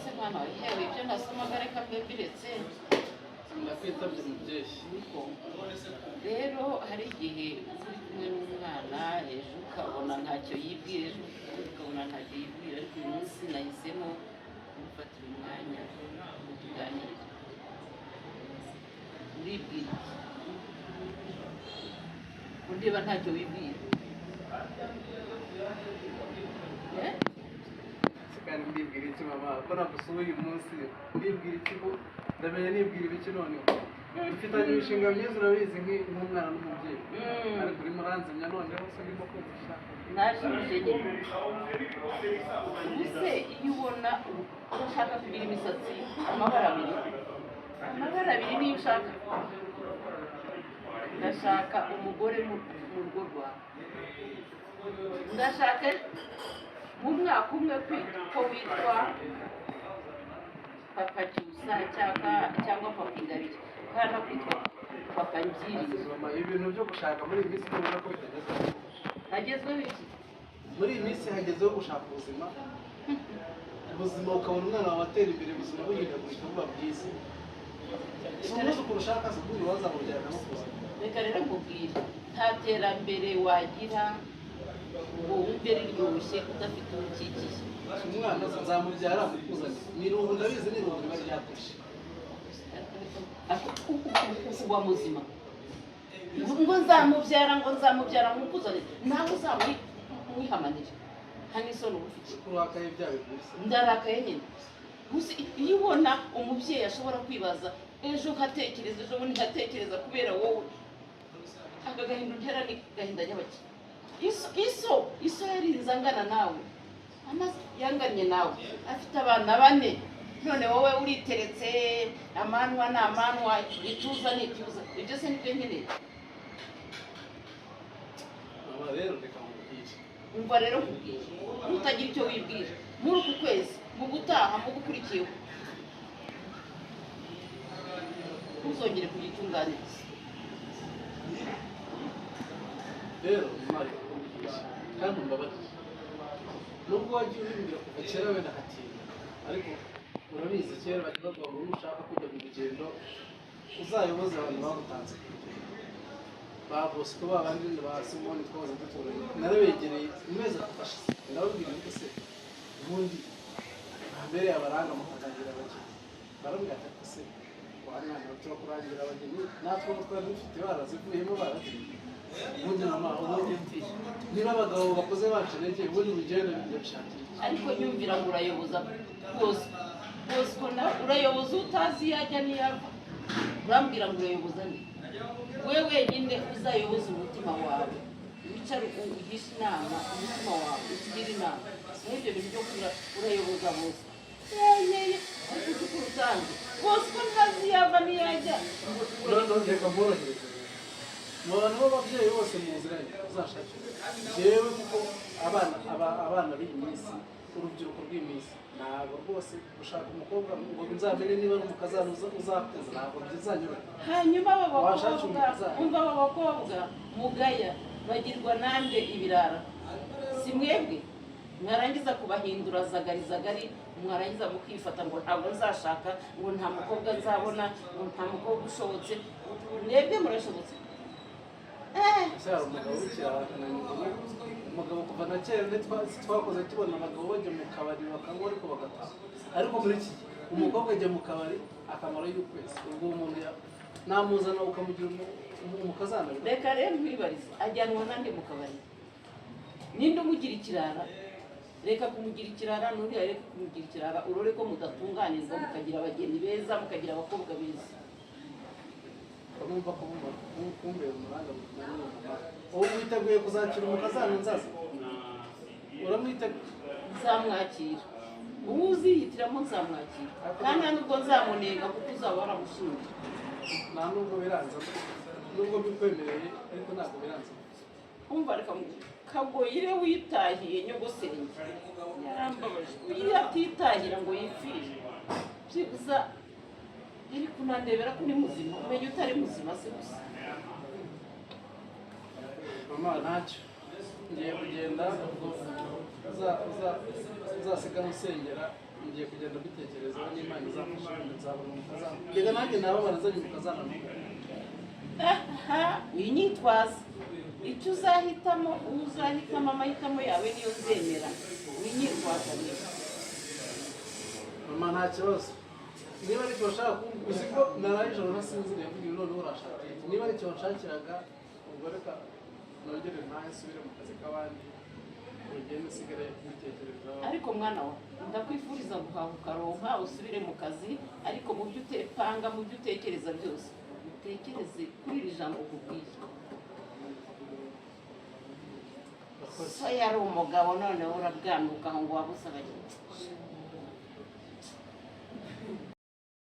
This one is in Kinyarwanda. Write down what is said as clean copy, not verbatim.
se mwana wawe yewe ibyo nasomaga reka mbembiretse ndakwitabye mubyeyi. rero hari igihe uri kumwe n'umwana ejo ukabona ntacyo yibwira ejo ukabona ntacyo yibwira ariko uyu munsi nahisemo gufatira umwanya ngo tuganire uribwira undeba ntacyo wibwira kandi ndibwira iki mama ko nagusuye uyu munsi ndibwira iki ko ndamenye nibwira ibiki noneho mfitanye imishinga myiza urabizi nk'umwana n'umubyeyi ariko urimo uranzimya noneho se ndimo kumvisha najije nyine ubuse iyo ubona urashaka kugira imisatsi amabara abiri niyo ushaka ndashaka umugore mu rugo rwawe ndashaka mu mwaka umwe ko witwa papa cyusa cyangwa papa ingabire kandi kwitwa papa ngiriye ibintu byo gushaka muri iyi minsi ubona ko bitagezweho hagezweho iki muri iyi minsi hagezeho gushaka ubuzima ukabona umwana wawe atera imbere ubuzima buhindagurika buba bwiza si umunsi ukuntu ushaka se ubundi wazamubyara na mukuza reka rero nkubwire nta terambere wagira ngo wumve riryoshye udafite ubukikiye umwana nzamubyara mukuzane n'irungu ndabizi n'irungu riba ryakurusha kuba muzima ngo nzamubyara mukuzane nawe uzamwihamanire nta n'isoni uba ufite urakaye byawe byiza ndarakaye nyine gusa iyo ubona umubyeyi ashobora kwibaza ejo nkatekereza ejo bundi nkatekereza kubera wowe aka gahinda untera ni gahinda nyabaki iso yarinze angana nawe yanganye nawe afite abana 4 none wowe uriteretse amanwa ni amanwa ituza ni ituza ibyo se nibyo nkeneye mama rero reka mubwire umva rero nkubwire utagira icyo wibwira muri uku kwezi mu gutaha mu gukurikiyeho ntuzongere kugitunganiriza rero mwari kumubwira kandi umbabarire nubwo wagiye ubimbwira kuva kera wenda hatinda ariko urabizi kera bajya bavuga ngo nushaka kujya mu rugendo uzayoboze abantu bagutanze ku rugendo ba Bosco babandi ba Simoni twaza duturanye narabegereye umeze afashe ndababwira ngo se ubundi mbere abaranga mu kuganira bake barambwira ati se wana cyo kurangira abageni natwe twari dufite barazivuyemo baragiye ubundi mama ubundi niba abagabo bakoze bacenege ubundi urugendo bigashakira ariko nyumvira ngo urayoboza bose ko na urayoboza utazi yajya niyava urambwira ngo urayoboza ni wewe wenyine uzayoboza umutima wawe wicara ugisha inama umutima wawe ugira inama n'ibyo bintu byo kugira urayoboza bose yeye ariko urutanze bose ko ntazi yava niyajya reka mborohereze mu bantu b'ababyeyi bose muziranye uzashakira jewe kuko abana b'iyi minsi urubyiruko rw'iminsi ntabwo rwose gushaka umukobwa ngo nzamenye niba ari umukazana uzakuza ntabwo byizanyura hanyuma aba bakobwa mugaya bagirwa nande ibirara si mwebwe mwarangiza kubahindura zagari mwarangiza mukifata ngo ntabwo nzashaka ngo nta mukobwa nzabona ngo nta mukobwa ushobotse mwebwe murashobotse umugabo kuva na kera twakoze tubona abagabo bajya mu kabari bakanywa ariko bagataha ariko muri iki umukobwa ajya mu kabari akamaro y'ukwezi ubwo umuntu namuzana ukamugira umukazana reka rero nkwibarize ajyanwa nande mu kabari ninde umugira ikirara reka kumugira ikirara n'uriya reka kumugira ikirara urore ko mudatunganizwa mukagira abageni beza mukagira abakobwa beza urumva ko kumbera umuranga ubu witeguye kuzakira umukazana nzaza uramwiteguye nzamwakira ubu uzihitiramo nzamwakira kandi nubwo nzamunenga kuko uzaba waramushinja nta nubwo biranze nubwo bikwemereye ariko ntabwo biranze umva reka kagoyire witahiye nyogosenge yarambabaje iyo atitahira ngo yipfire byibuza iri kunandebera ko uri muzima umenya utari muzima se gusa mama ntacyo ngiye kugenda uzasiga musengera ngiye kugenda mbitekerezaho n'Imana izamfasha wenda nzabona umukazana reka nanjye nabo barazanye umukazana winyitwaza icyo uzahitamo amahitamo yawe niyo uzemera winyitwaza niyo mama nta kibazo niba ari cyo bashaka uzi ko naraye ijoro nasinziriye mvugira none urashaka niba ari cyo wanshakiraga ubwo reka nongere ntahe nsubire mu kazi k'abandi ugende usigare ubitekerezaho ariko mwana wa ndakwifuriza guhaha ukaronka usubire mu kazi ariko mu byo utepanga mu byo utekereza byose utekereze kuri iri jambo kubwiye so yari umugabo noneho urabwanuka ngo wabusaba